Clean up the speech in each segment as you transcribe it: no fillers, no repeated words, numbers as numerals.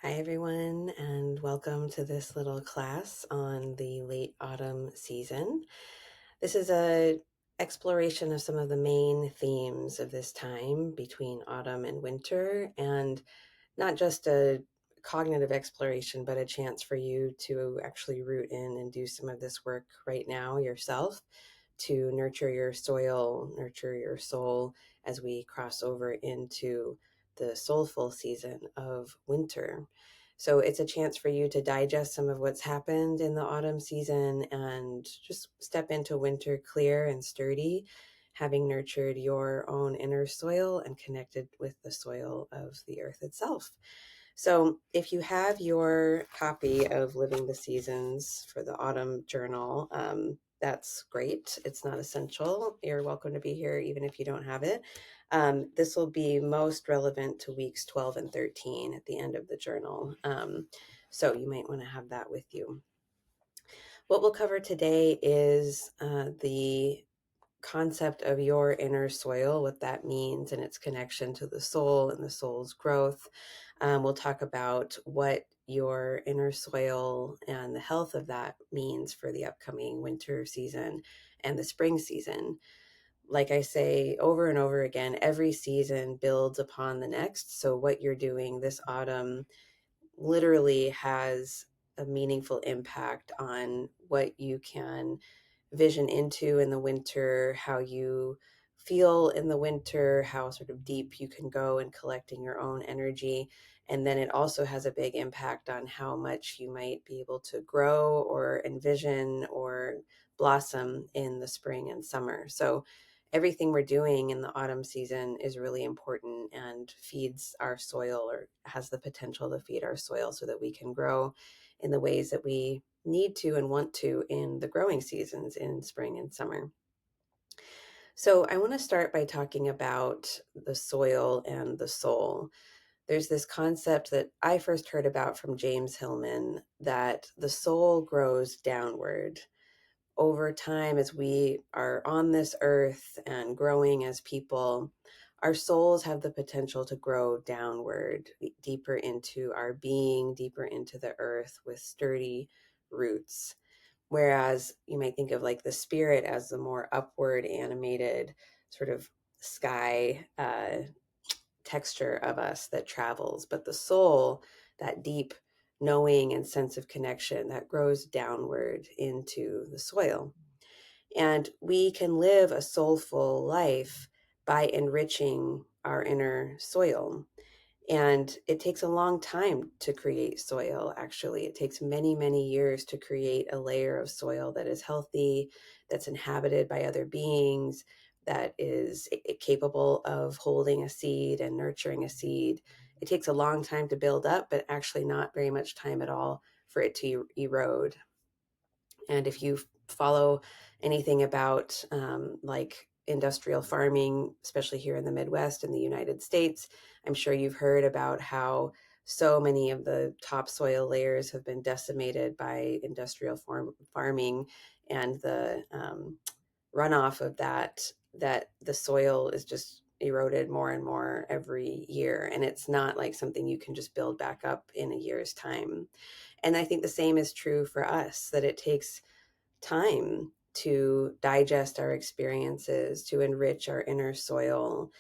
Hi, everyone, and welcome to this little class on the late autumn season. This is a exploration of some of the main themes of this time between autumn and winter, and not just a cognitive exploration, but a chance for you to actually root in and do some of this work right now yourself to nurture your soil, nurture your soul as we cross over into the soulful season of winter. So it's a chance for you to digest some of what's happened in the autumn season and just step into winter clear and sturdy, having nurtured your own inner soil and connected with the soil of the earth itself. So if you have your copy of Living the Seasons for the autumn journal, that's great. It's not essential. You're welcome to be here even if you don't have it. This will be most relevant to weeks 12 and 13 at the end of the journal. So you might want to have that with you. What we'll cover today is the concept of your inner soil, what that means, and its connection to the soul and the soul's growth. We'll talk about what your inner soil and the health of that means for the upcoming winter season and the spring season. Like I say over and over again, every season builds upon the next. So, what you're doing this autumn literally has a meaningful impact on what you can vision into in the winter, how you feel in the winter, how sort of deep you can go in collecting your own energy. And then it also has a big impact on how much you might be able to grow or envision or blossom in the spring and summer. So everything we're doing in the autumn season is really important and feeds our soil, or has the potential to feed our soil, so that we can grow in the ways that we need to and want to in the growing seasons in spring and summer. So I want to start by talking about the soil and the soul. There's this concept that I first heard about from James Hillman, that the soul grows downward over time as we are on this earth and growing as people. Our souls have the potential to grow downward, deeper into our being, deeper into the earth with sturdy roots. Whereas you might think of like the spirit as the more upward animated sort of sky texture of us that travels, but the soul, that deep knowing and sense of connection, that grows downward into the soil. And we can live a soulful life by enriching our inner soil. And it takes a long time to create soil, actually. It takes many, many years to create a layer of soil that is healthy, that's inhabited by other beings, that is capable of holding a seed and nurturing a seed. It takes a long time to build up, but actually not very much time at all for it to erode. And if you follow anything about like industrial farming, especially here in the Midwest in the United States, I'm sure you've heard about how so many of the topsoil layers have been decimated by industrial farming, and the runoff of that the soil is just eroded more and more every year. And it's not like something you can just build back up in a year's time. And I think the same is true for us, that it takes time to digest our experiences, to enrich our inner soil,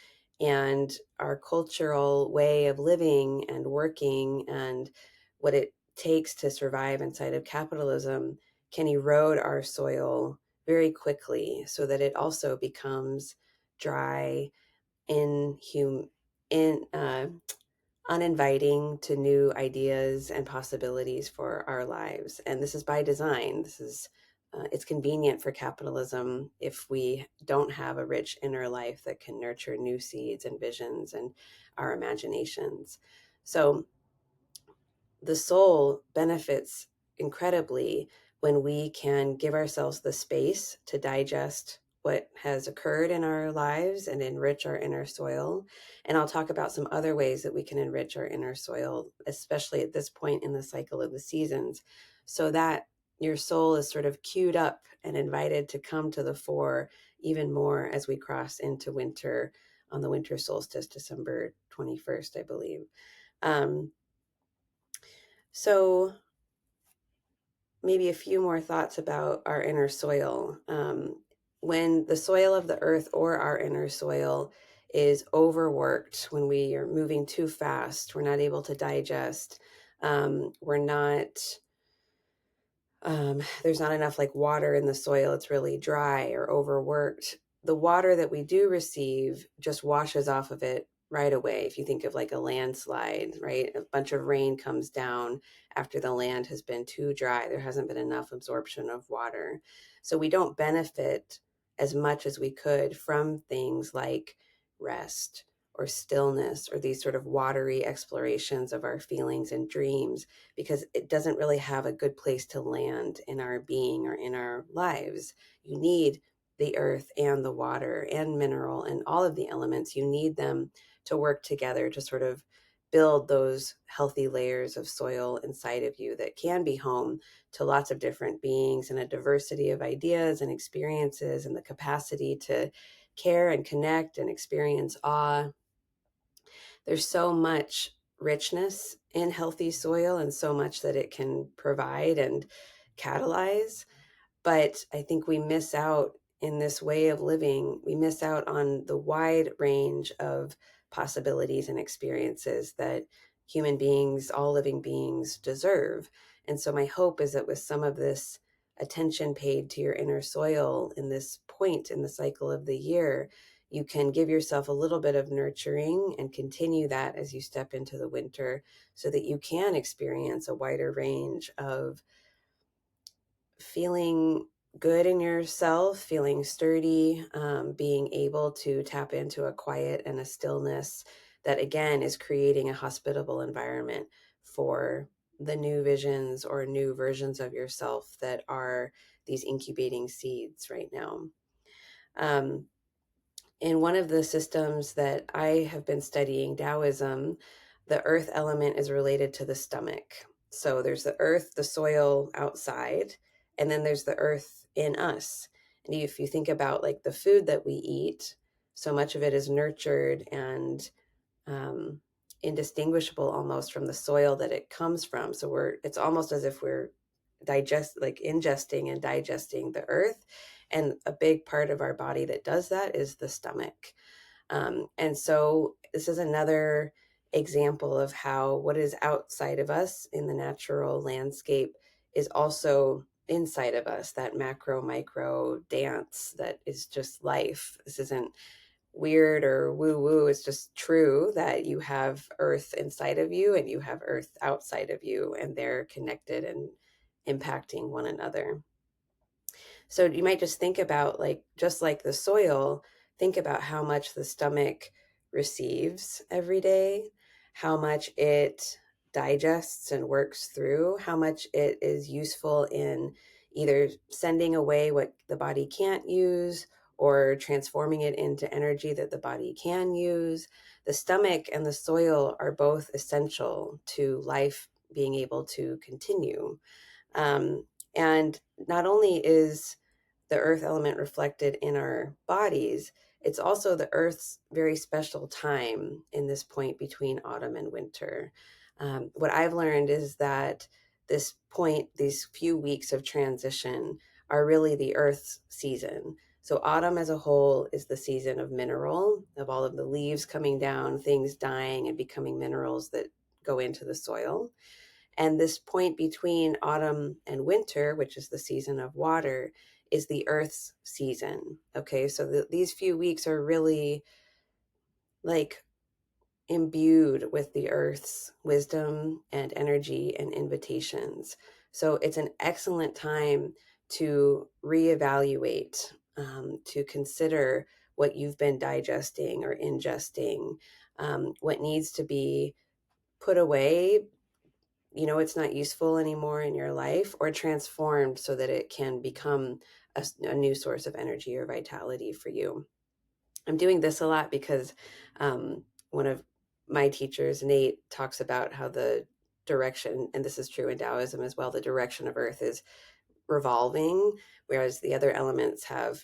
and our cultural way of living and working, and what it takes to survive inside of capitalism can erode our soil very quickly, so that it also becomes dry, inhum in uninviting to new ideas and possibilities for our lives. And this is by design. This is it's convenient for capitalism if we don't have a rich inner life that can nurture new seeds and visions and our imaginations. So the soul benefits incredibly when we can give ourselves the space to digest what has occurred in our lives and enrich our inner soil. And I'll talk about some other ways that we can enrich our inner soil, especially at this point in the cycle of the seasons, so that your soul is sort of queued up and invited to come to the fore even more as we cross into winter on the winter solstice, December 21st, I believe. Um, So maybe a few more thoughts about our inner soil. When the soil of the earth or our inner soil is overworked, when we are moving too fast, we're not able to digest, we're not there's not enough like water in the soil, it's really dry or overworked, the water that we do receive just washes off of it right away. If you think of like a landslide, right? A bunch of rain comes down after the land has been too dry. There hasn't been enough absorption of water. So we don't benefit as much as we could from things like rest or stillness or these sort of watery explorations of our feelings and dreams, because it doesn't really have a good place to land in our being or in our lives. You need the earth and the water and mineral and all of the elements. You need them to work together to sort of build those healthy layers of soil inside of you that can be home to lots of different beings and a diversity of ideas and experiences and the capacity to care and connect and experience awe. There's so much richness in healthy soil and so much that it can provide and catalyze. But I think we miss out in this way of living. We miss out on the wide range of possibilities and experiences that human beings, all living beings, deserve. And so, my hope is that with some of this attention paid to your inner soil in this point in the cycle of the year, you can give yourself a little bit of nurturing and continue that as you step into the winter so that you can experience a wider range of feeling good in yourself, feeling sturdy, being able to tap into a quiet and a stillness that, again, is creating a hospitable environment for the new visions or new versions of yourself that are these incubating seeds right now. Um, in one of the systems that I have been studying, Taoism, the earth element is related to the stomach. So there's the earth, the soil outside, and then there's the earth in us. And if you think about like the food that we eat, so much of it is nurtured and um, indistinguishable almost from the soil that it comes from. So it's almost as if we're ingesting and digesting the earth. And a big part of our body that does that is the stomach. And so this is another example of how what is outside of us in the natural landscape is also inside of us, that macro micro dance that is just life. This isn't weird or woo woo. It's just true that you have earth inside of you and you have earth outside of you, and they're connected and impacting one another. So you might just think about, like, just like the soil, think about how much the stomach receives every day, how much it digests and works through, how much it is useful in either sending away what the body can't use or transforming it into energy that the body can use. The stomach and the soil are both essential to life being able to continue. Um, and not only is the earth element reflected in our bodies, it's also the earth's very special time in this point between autumn and winter. What I've learned is that this point, these few weeks of transition, are really the earth's season. So, autumn as a whole is the season of mineral, of all of the leaves coming down, things dying and becoming minerals that go into the soil. And this point between autumn and winter, which is the season of water, is the earth's season. Okay, so these few weeks are really like imbued with the earth's wisdom and energy and invitations. So it's an excellent time to reevaluate, to consider what you've been digesting or ingesting, what needs to be put away, it's not useful anymore in your life, or transformed so that it can become a new source of energy or vitality for you. I'm doing this a lot because one of my teachers, Nate, talks about how the direction, and this is true in Taoism as well, the direction of earth is revolving, whereas the other elements have,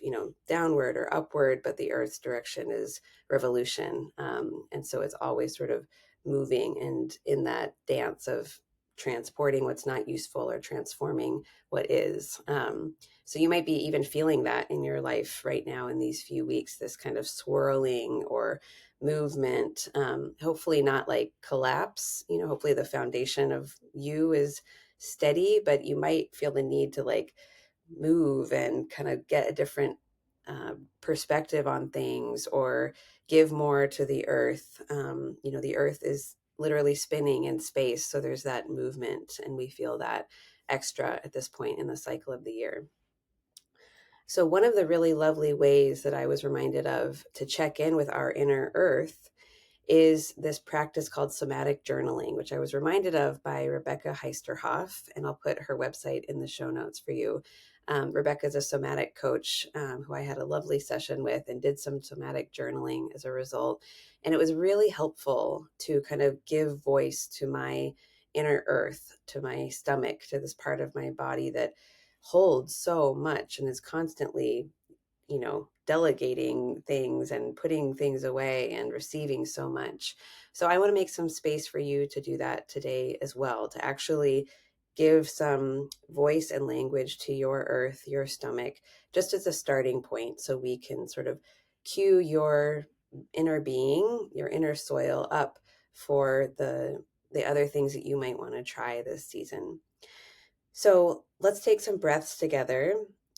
downward or upward, but the earth's direction is revolution. And so it's always sort of moving and in that dance of transporting what's not useful or transforming what is. So you might be even feeling that in your life right now in these few weeks, this kind of swirling or movement, hopefully not like collapse. Hopefully the foundation of you is steady, but you might feel the need to like move and kind of get a different perspective on things or give more to the earth. The earth is literally spinning in space, so there's that movement, and we feel that extra at this point in the cycle of the year. So, one of the really lovely ways that I was reminded of to check in with our inner earth is this practice called somatic journaling, which I was reminded of by Rebecca Heisterhoff, and I'll put her website in the show notes for you. Rebecca is a somatic coach who I had a lovely session with and did some somatic journaling as a result. And it was really helpful to kind of give voice to my inner earth, to my stomach, to this part of my body that holds so much and is constantly delegating things and putting things away and receiving so much. So I want to make some space for you to do that today as well, to actually give some voice and language to your earth, your stomach, just as a starting point so we can sort of cue your inner being, your inner soil up for the other things that you might want to try this season. So let's take some breaths together.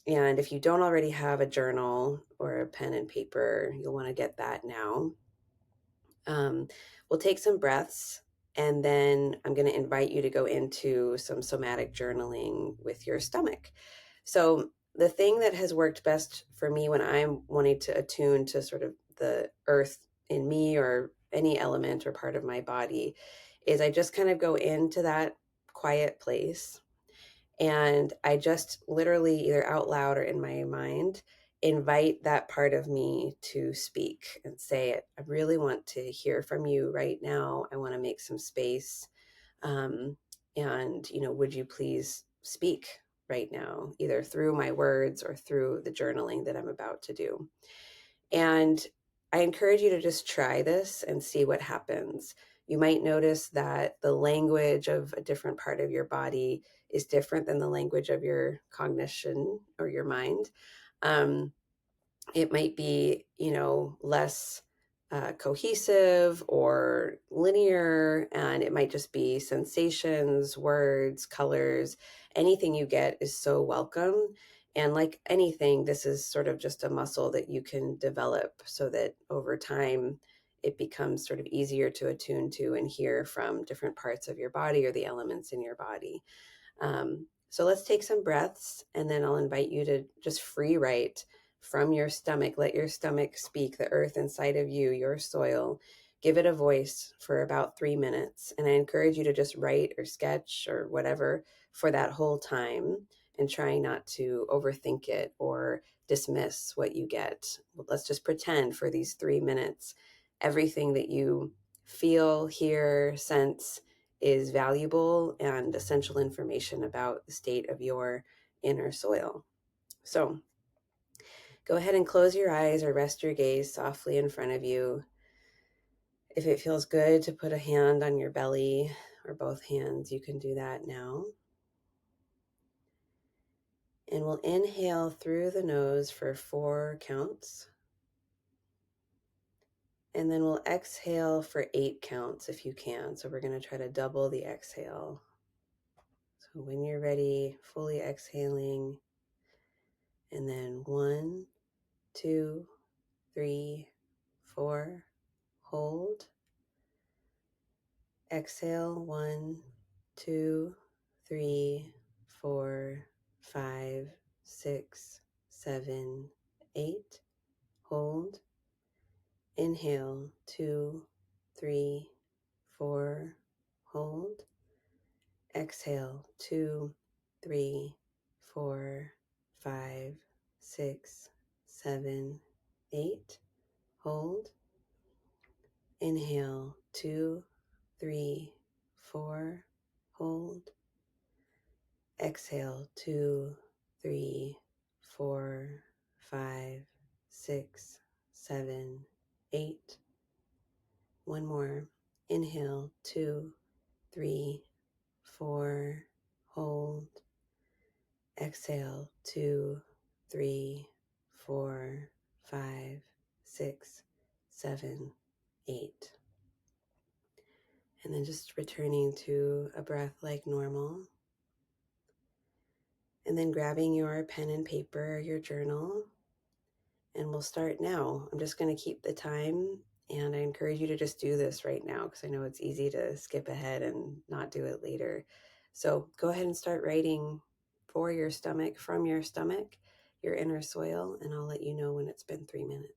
And if you don't already have a journal or a pen and paper, you'll want to get that now. We'll take some breaths, and then I'm going to invite you to go into some somatic journaling with your stomach. So the thing that has worked best for me when I'm wanting to attune to sort of the earth in me or any element or part of my body is I just kind of go into that quiet place, and I just literally, either out loud or in my mind, invite that part of me to speak and say, I really want to hear from you right now. I want to make some space. And would you please speak right now, either through my words or through the journaling that I'm about to do? And I encourage you to just try this and see what happens. You might notice that the language of a different part of your body is different than the language of your cognition or your mind. Um, it might be, less cohesive or linear, and it might just be sensations, words, colors. Anything you get is so welcome. And like anything, this is sort of just a muscle that you can develop so that over time it becomes sort of easier to attune to and hear from different parts of your body or the elements in your body. So let's take some breaths, and then I'll invite you to just free write from your stomach. Let your stomach speak, the earth inside of you, your soil. Give it a voice for about 3 minutes. And I encourage you to just write or sketch or whatever for that whole time, and try not to overthink it or dismiss what you get. Let's just pretend for these 3 minutes everything that you feel, hear, sense is valuable and essential information about the state of your inner soil. So go ahead and close your eyes or rest your gaze softly in front of you. If it feels good to put a hand on your belly or both hands, you can do that now. And we'll inhale through the nose for 4 counts. And then we'll exhale for 8 counts if you can. So we're going to try to double the exhale. So when you're ready, fully exhaling. And then 1, 2, 3, 4. Hold. Exhale. 1, 2, 3, 4, 5, 6, 7, 8. Hold. Inhale. 2, 3, 4. Hold. Exhale. 2, 3, 4, 5, 6, 7, 8. Hold. Inhale. 2, 3, 4. Hold. Exhale. 2, 3, 4, 5, 6, 7, 8. One more. Inhale. 2, 3, 4. exhale, 2, 3, 4, 5, 6, 7, 8. And then just returning to a breath like normal. And then grabbing your pen and paper, your journal, and we'll start now. I'm just going to keep the time, and I encourage you to just do this right now because I know it's easy to skip ahead and not do it later. So go ahead and start writing for your stomach, from your stomach, your inner soil, and I'll let you know when it's been 3 minutes.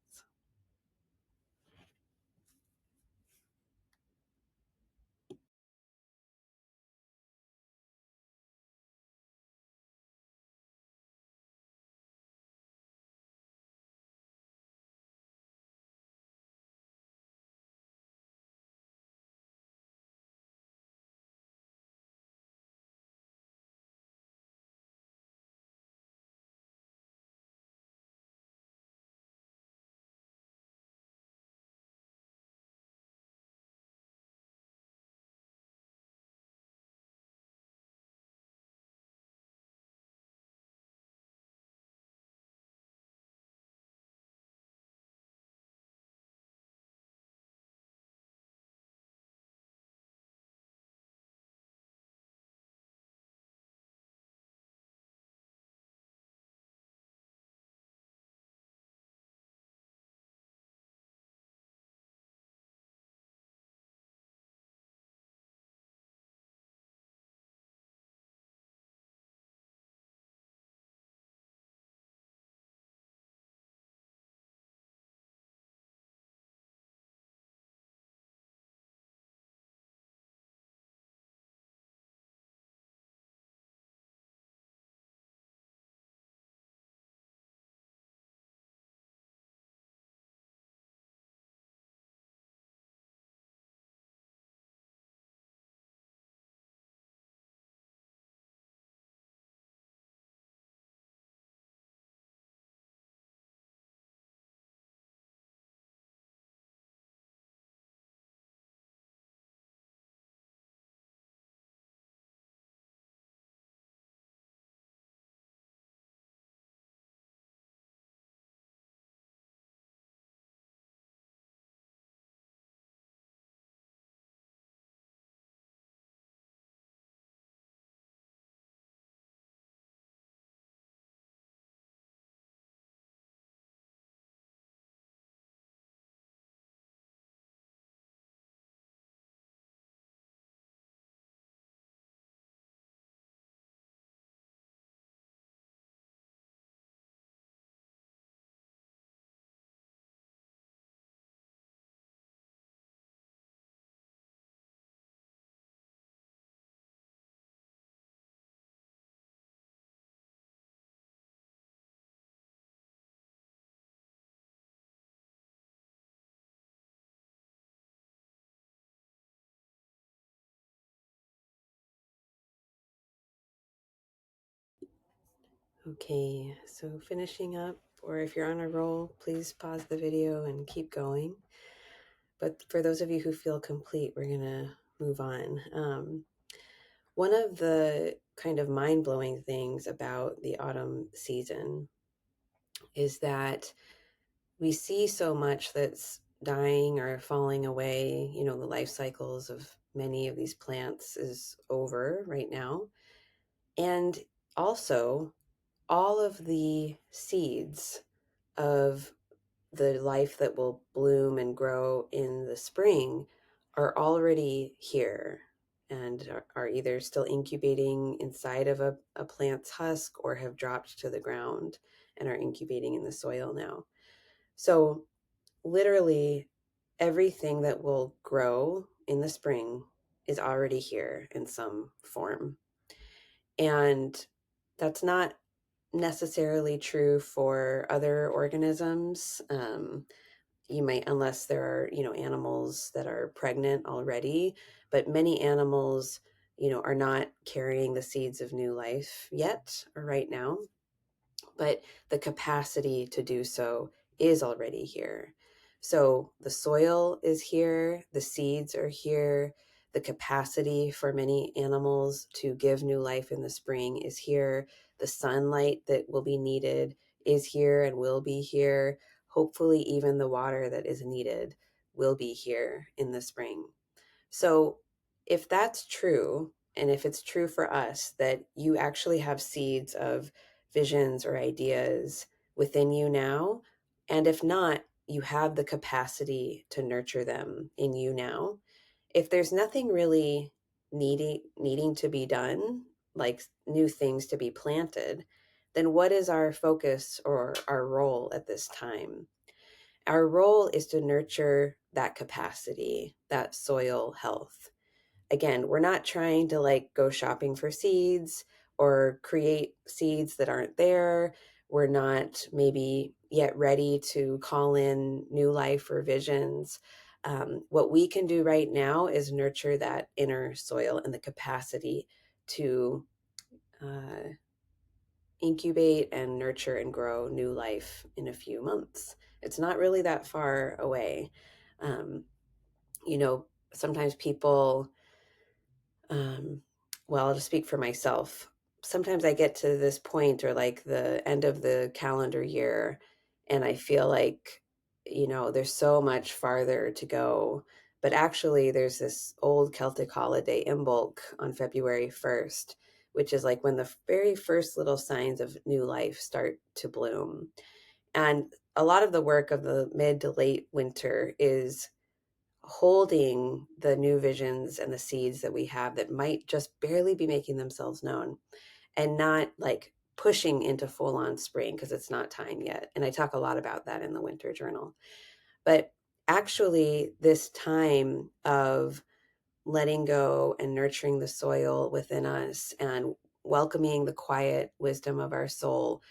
Okay, so finishing up, or if you're on a roll, please pause the video and keep going. But for those of you who feel complete, we're going to move on. One of the kind of mind-blowing things about the autumn season is that we see so much that's dying or falling away. You know, the life cycles of many of these plants is over right now. And also, all of the seeds of the life that will bloom and grow in the spring are already here and are either still incubating inside of a plant's husk or have dropped to the ground and are incubating in the soil now. So literally everything that will grow in the spring is already here in some form. And that's not necessarily true for other organisms. You might, unless there are, animals that are pregnant already, but many animals, are not carrying the seeds of new life yet or right now, but the capacity to do so is already here. So the soil is here, the seeds are here, the capacity for many animals to give new life in the spring is here, The sunlight that will be needed is here and will be here. Hopefully, even the water that is needed will be here in the spring. So, if that's true, and if it's true for us that you actually have seeds of visions or ideas within you now, and if not, you have the capacity to nurture them in you now. If there's nothing really needing to be done, like new things to be planted, then what is our focus or our role at this time? Our role is to nurture that capacity, that soil health. Again, we're not trying to like go shopping for seeds or create seeds that aren't there. We're not maybe yet ready to call in new life or visions. What we can do right now is nurture that inner soil and the capacity to uh, incubate and nurture and grow new life in a few months. It's not really that far away. Um, you know, sometimes people, um, well, I'll just speak for myself. Sometimes I get to this point or like the end of the calendar year, and I feel like, there's so much farther to go. But actually, there's this old Celtic holiday, Imbolc, on February 1st, which is like when the very first little signs of new life start to bloom. And a lot of the work of the mid to late winter is holding the new visions and the seeds that we have that might just barely be making themselves known, and not like pushing into full on spring because it's not time yet. And I talk a lot about that in the winter journal. But actually, this time of letting go and nurturing the soil within us and welcoming the quiet wisdom of our soul,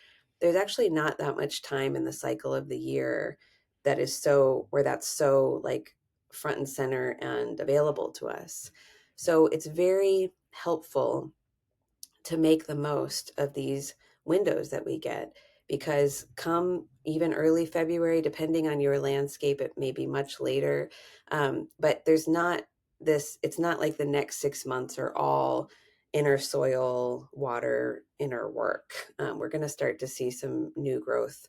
there's actually not that much time in the cycle of the year that is so, where that's so like front and center and available to us. So it's very helpful to make the most of these windows that we get, because come even early February, depending on your landscape, it may be much later. But there's not this, it's not like the next 6 months are all inner soil, water, inner work. We're going to start to see some new growth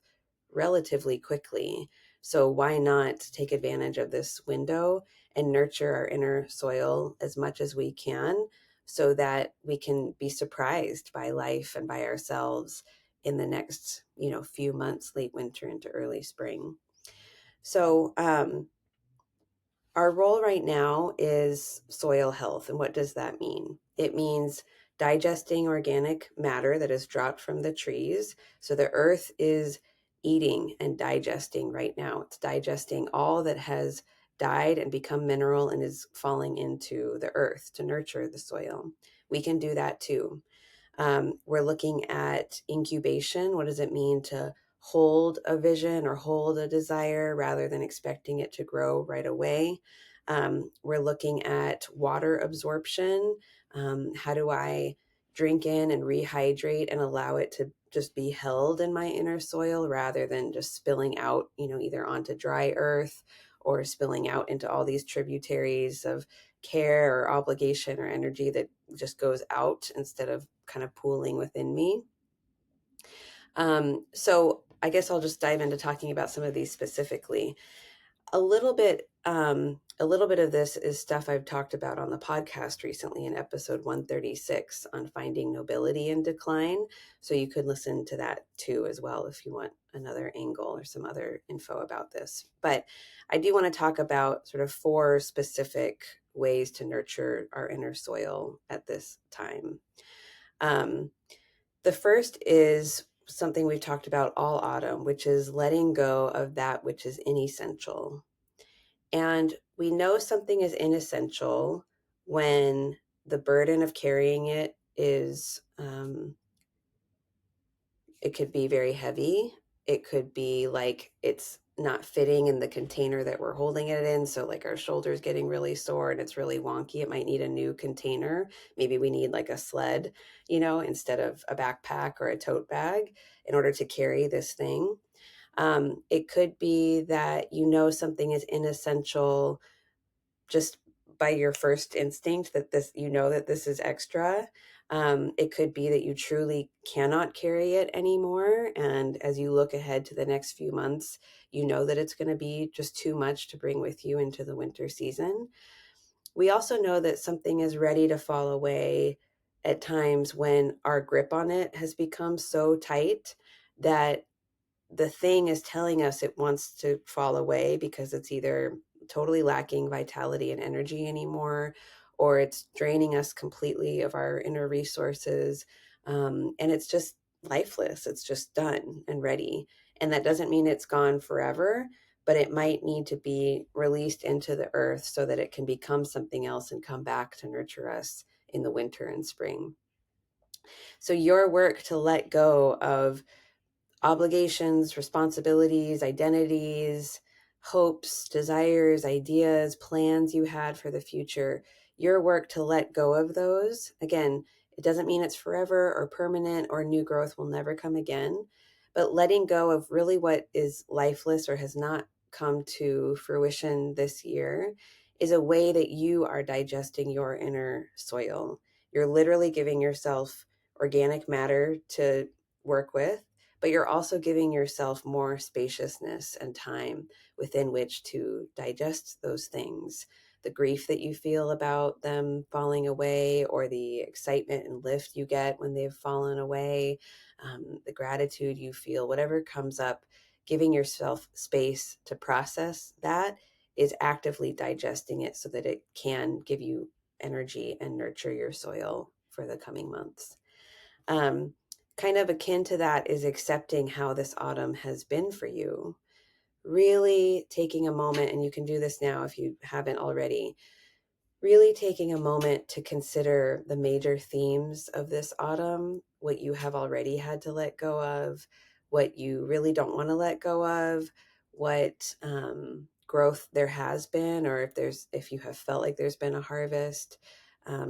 relatively quickly. So why not take advantage of this window and nurture our inner soil as much as we can, so that we can be surprised by life and by ourselves in the next, few months, late winter into early spring. So, our role right now is soil health. And what does that mean? It means digesting organic matter that is dropped from the trees. So the earth is eating and digesting right now. It's digesting all that has died and become mineral and is falling into the earth to nurture the soil. We can do that too. We're looking at incubation. What does it mean to hold a vision or hold a desire rather than expecting it to grow right away? We're looking at water absorption. How do I drink in and rehydrate and allow it to just be held in my inner soil rather than just spilling out, either onto dry earth or spilling out into all these tributaries of care or obligation or energy that just goes out instead of kind of pooling within me. So I guess I'll just dive into talking about some of these specifically. A little bit of this is stuff I've talked about on the podcast recently in episode 136 on finding nobility in decline. So you could listen to that too as well if you want another angle or some other info about this. But I do want to talk about sort of 4 specific ways to nurture our inner soil at this time. Um, the first is something we've talked about all autumn, which is letting go of that which is inessential. And we know something is inessential when the burden of carrying it is, it could be very heavy. It could be like it's not fitting in the container that we're holding it in. So, like, our shoulders getting really sore and it's really wonky. It might need a new container. Maybe we need like a sled, instead of a backpack or a tote bag in order to carry this thing. It could be that something is inessential just by your first instinct that this, that this is extra. It could be that you truly cannot carry it anymore. And as you look ahead to the next few months, you know that it's going to be just too much to bring with you into the winter season. We also know that something is ready to fall away at times when our grip on it has become so tight that the thing is telling us it wants to fall away because it's either totally lacking vitality and energy anymore, or it's draining us completely of our inner resources. And it's just lifeless. It's just done and ready. And that doesn't mean it's gone forever, but it might need to be released into the earth so that it can become something else and come back to nurture us in the winter and spring. So your work to let go of obligations, responsibilities, identities, hopes, desires, ideas, plans you had for the future, your work to let go of those. Again, it doesn't mean it's forever or permanent or new growth will never come again, but letting go of really what is lifeless or has not come to fruition this year is a way that you are digesting your inner soil. You're literally giving yourself organic matter to work with, but you're also giving yourself more spaciousness and time within which to digest those things. The grief that you feel about them falling away, or the excitement and lift you get when they've fallen away, the gratitude you feel, whatever comes up, giving yourself space to process that is actively digesting it so that it can give you energy and nurture your soil for the coming months. Um, Kind of akin to that is accepting how this autumn has been for you. Really taking a moment, and you can do this now if you haven't already, really taking a moment to consider the major themes of this autumn, what you have already had to let go of, what you really don't want to let go of, what growth there has been, or if you have felt like there's been a harvest,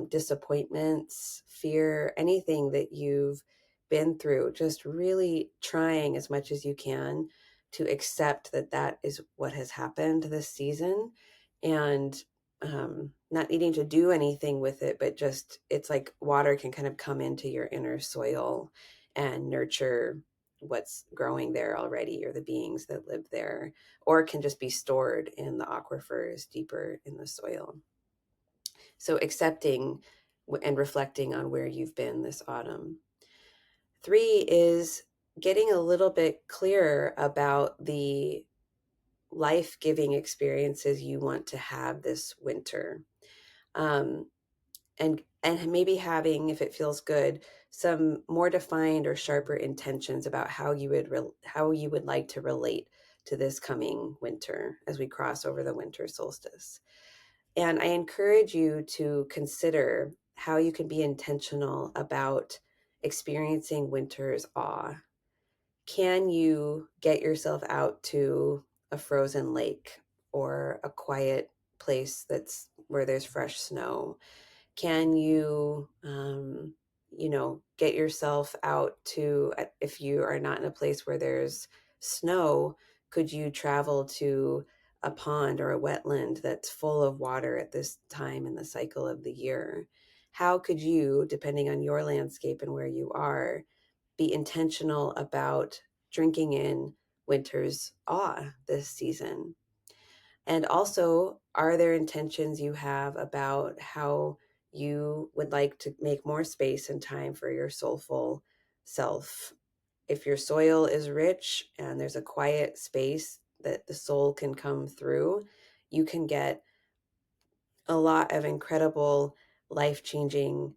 disappointments, fear, anything that you've been through. Just really trying as much as you can to accept that that is what has happened this season, and not needing to do anything with it, but just it's like water can kind of come into your inner soil and nurture what's growing there already, or the beings that live there, or can just be stored in the aquifers deeper in the soil. So accepting and reflecting on where you've been this autumn. 3 is getting a little bit clearer about the life-giving experiences you want to have this winter. Um, and maybe having, if it feels good, some more defined or sharper intentions about how you would like to relate to this coming winter as we cross over the winter solstice. And I encourage you to consider how you can be intentional about experiencing winter's awe. Can you get yourself out to a frozen lake or a quiet place that's where there's fresh snow? Can you, get yourself out to, if you are not in a place where there's snow, could you travel to a pond or a wetland that's full of water at this time in the cycle of the year? How could you, depending on your landscape and where you are, be intentional about drinking in winter's awe this season? And also, are there intentions you have about how you would like to make more space and time for your soulful self? If your soil is rich and there's a quiet space that the soul can come through, you can get a lot of incredible, life-changing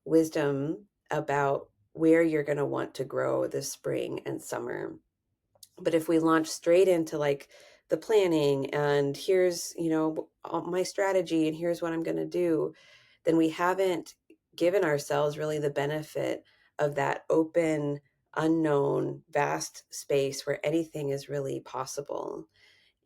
wisdom about where you're going to want to grow this spring and summer. But if we launch straight into like the planning and here's, all my strategy and here's what I'm going to do, then we haven't given ourselves really the benefit of that open, unknown, vast space where anything is really possible.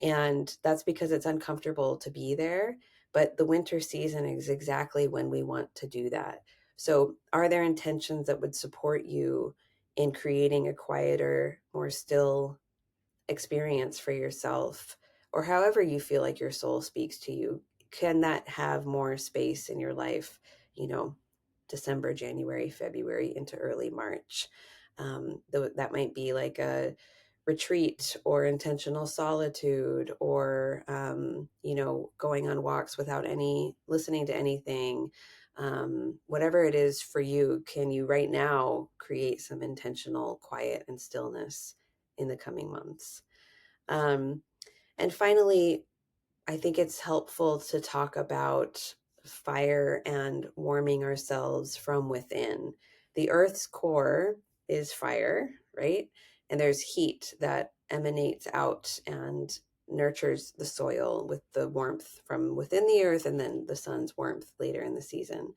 And that's because it's uncomfortable to be there. But the winter season is exactly when we want to do that. So, are there intentions that would support you in creating a quieter, more still experience for yourself, or however you feel like your soul speaks to you? can that have more space in your life, you know, December, January, February into early March? That might be like a retreat or intentional solitude, or going on walks without any listening to anything. Whatever it is for you, can you right now create some intentional quiet and stillness in the coming months? um, and finally, I think it's helpful to talk about fire and warming ourselves from within. The earth's core is fire, right? And there's heat that emanates out and nurtures the soil with the warmth from within the earth, and then the sun's warmth later in the season.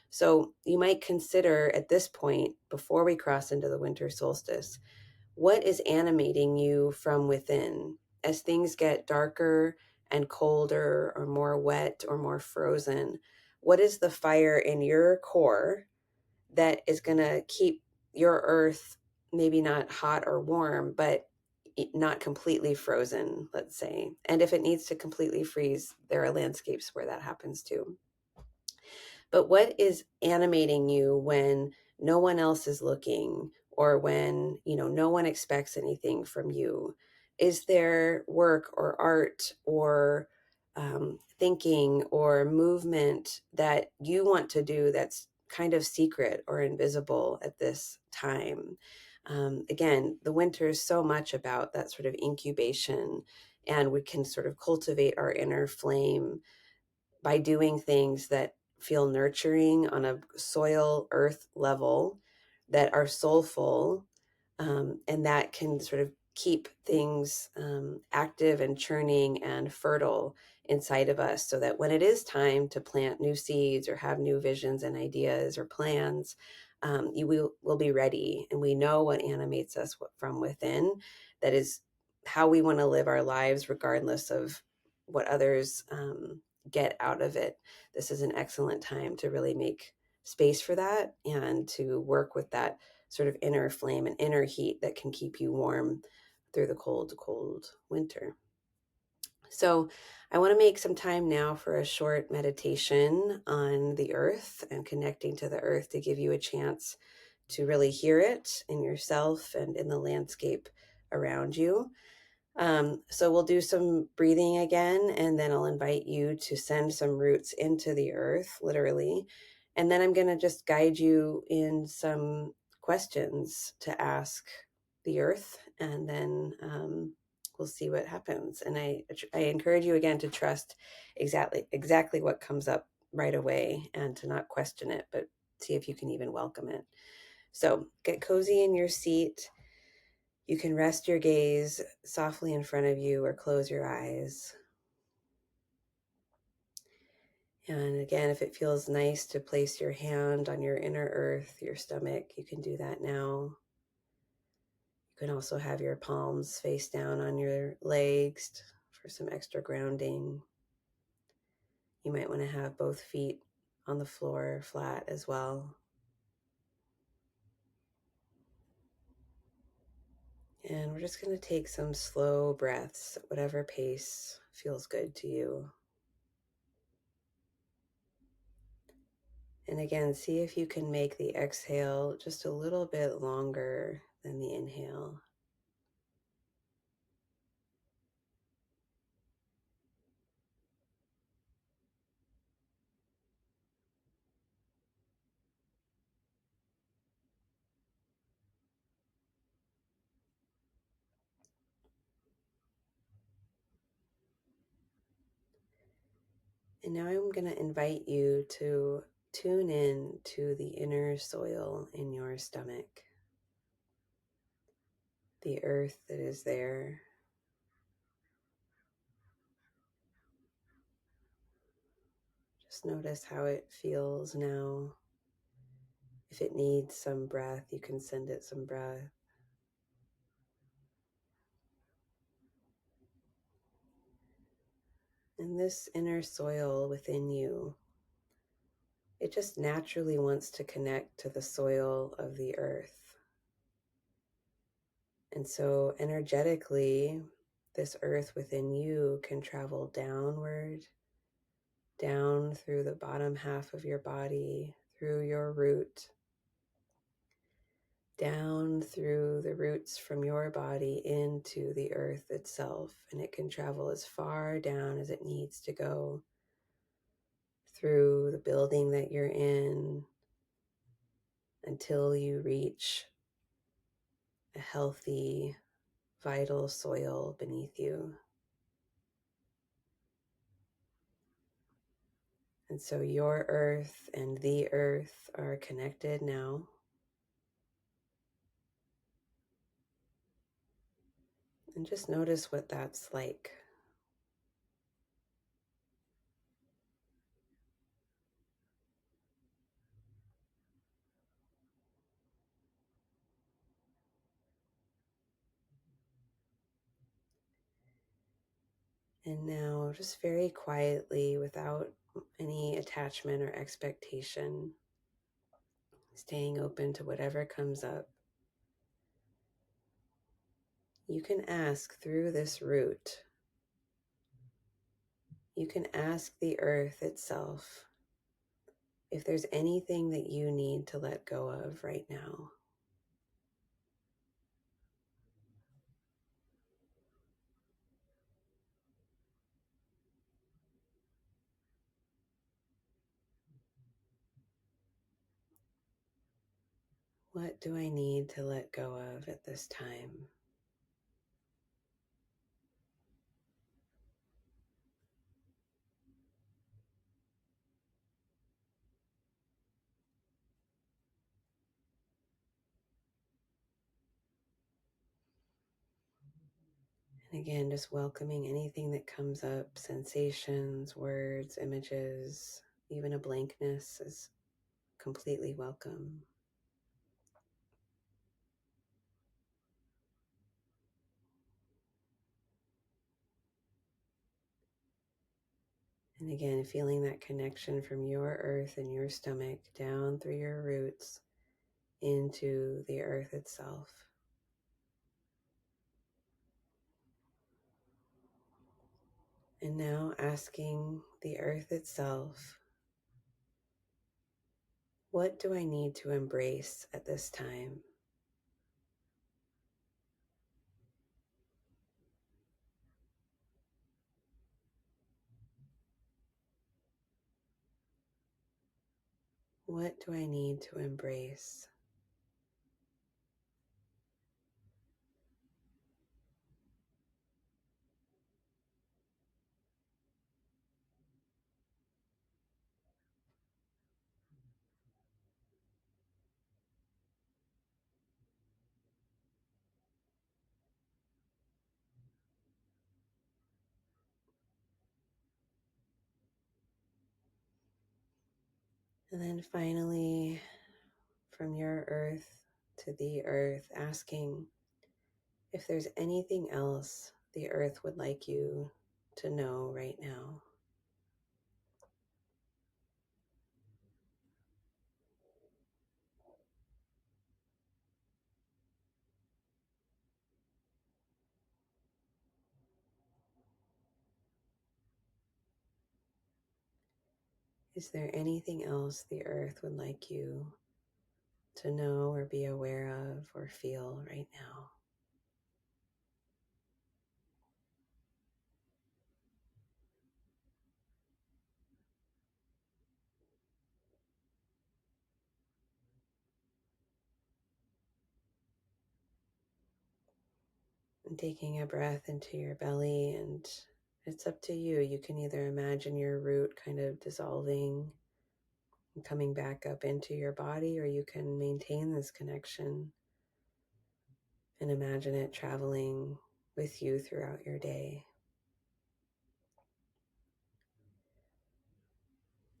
So you might consider at this point, before we cross into the winter solstice, what is animating you from within as things get darker and colder, or more wet or more frozen? What is the fire in your core that is going to keep your earth maybe not hot or warm, but not completely frozen, let's say? And if it needs to completely freeze, there are landscapes where that happens too. But what is animating you when no one else is looking, or when, no one expects anything from you? Is there work or art or thinking or movement that you want to do that's kind of secret or invisible at this time? Again, the winter is so much about that sort of incubation, and we can sort of cultivate our inner flame by doing things that feel nurturing on a soil earth level, that are soulful, and that can sort of keep things active and churning and fertile inside of us, so that when it is time to plant new seeds or have new visions and ideas or plans, you will be ready. And we know what animates us from within. That is how we want to live our lives, regardless of what others get out of it. This is an excellent time to really make space for that, and to work with that sort of inner flame and inner heat that can keep you warm through the cold, cold winter. So I want to make some time now for a short meditation on the earth and connecting to the earth, to give you a chance to really hear it in yourself and in the landscape around you. So we'll do some breathing again, and then I'll invite you to send some roots into the earth, literally. And then I'm going to just guide you in some questions to ask the earth, and then we'll see what happens. And I encourage you again to trust exactly what comes up right away, and to not question it, but see if you can even welcome it. So get cozy in your seat. You can rest your gaze softly in front of you, or close your eyes. And again, if it feels nice to place your hand on your inner earth, your stomach, you can do that now. You can also have your palms face down on your legs for some extra grounding. You might want to have both feet on the floor flat as well. And we're just going to take some slow breaths at whatever pace feels good to you. And again, see if you can make the exhale just a little bit longer than the inhale. And now I'm going to invite you to tune in to the inner soil in your stomach, the earth that is there. Just notice how it feels now. If it needs some breath, you can send it some breath. And this inner soil within you, it just naturally wants to connect to the soil of the earth. And so energetically, this earth within you can travel downward down through the bottom half of your body, through your root, down through the roots from your body into the earth itself. And it can travel as far down as it needs to go through the building that you're in until you reach a healthy, vital soil beneath you. And so your earth and the earth are connected now. And just notice what that's like. And now, just very quietly, without any attachment or expectation, staying open to whatever comes up, you can ask through this root, you can ask the earth itself if there's anything that you need to let go of right now. What do I need to let go of at this time? And again, just welcoming anything that comes up, sensations, words, images, even a blankness is completely welcome. And again, feeling that connection from your earth and your stomach down through your roots into the earth itself. And now asking the earth itself, what do I need to embrace at this time? What do I need to embrace? And then finally, from your earth to the earth, asking if there's anything else the earth would like you to know right now. Is there anything else the earth would like you to know or be aware of or feel right now? And taking a breath into your belly, and it's up to you. You can either imagine your root kind of dissolving and coming back up into your body, or you can maintain this connection and imagine it traveling with you throughout your day.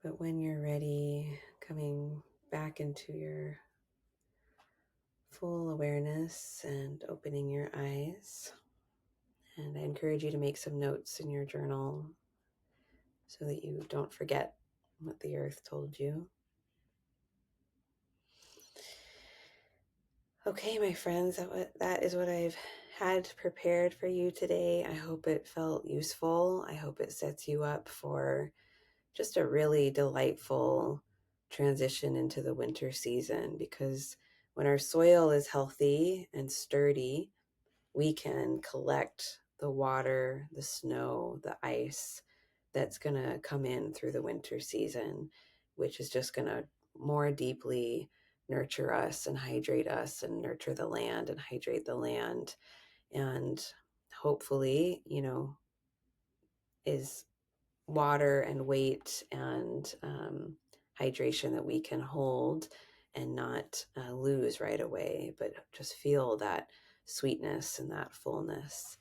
But when you're ready, coming back into your full awareness and opening your eyes. And I encourage you to make some notes in your journal so that you don't forget what the earth told you. Okay, my friends, that is what I've had prepared for you today. I hope it felt useful. I hope it sets you up for just a really delightful transition into the winter season, because when our soil is healthy and sturdy, we can collect the water, the snow, the ice that's going to come in through the winter season, which is just going to more deeply nurture us and hydrate us and nurture the land and hydrate the land. And hopefully, is water and weight and hydration that we can hold and not lose right away, but just feel that sweetness and that fullness.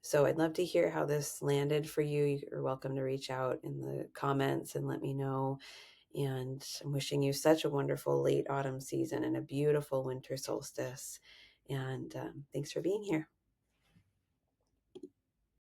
So I'd love to hear how this landed for you. You're welcome to reach out in the comments and let me know. And I'm wishing you such a wonderful late autumn season and a beautiful winter solstice. And thanks for being here.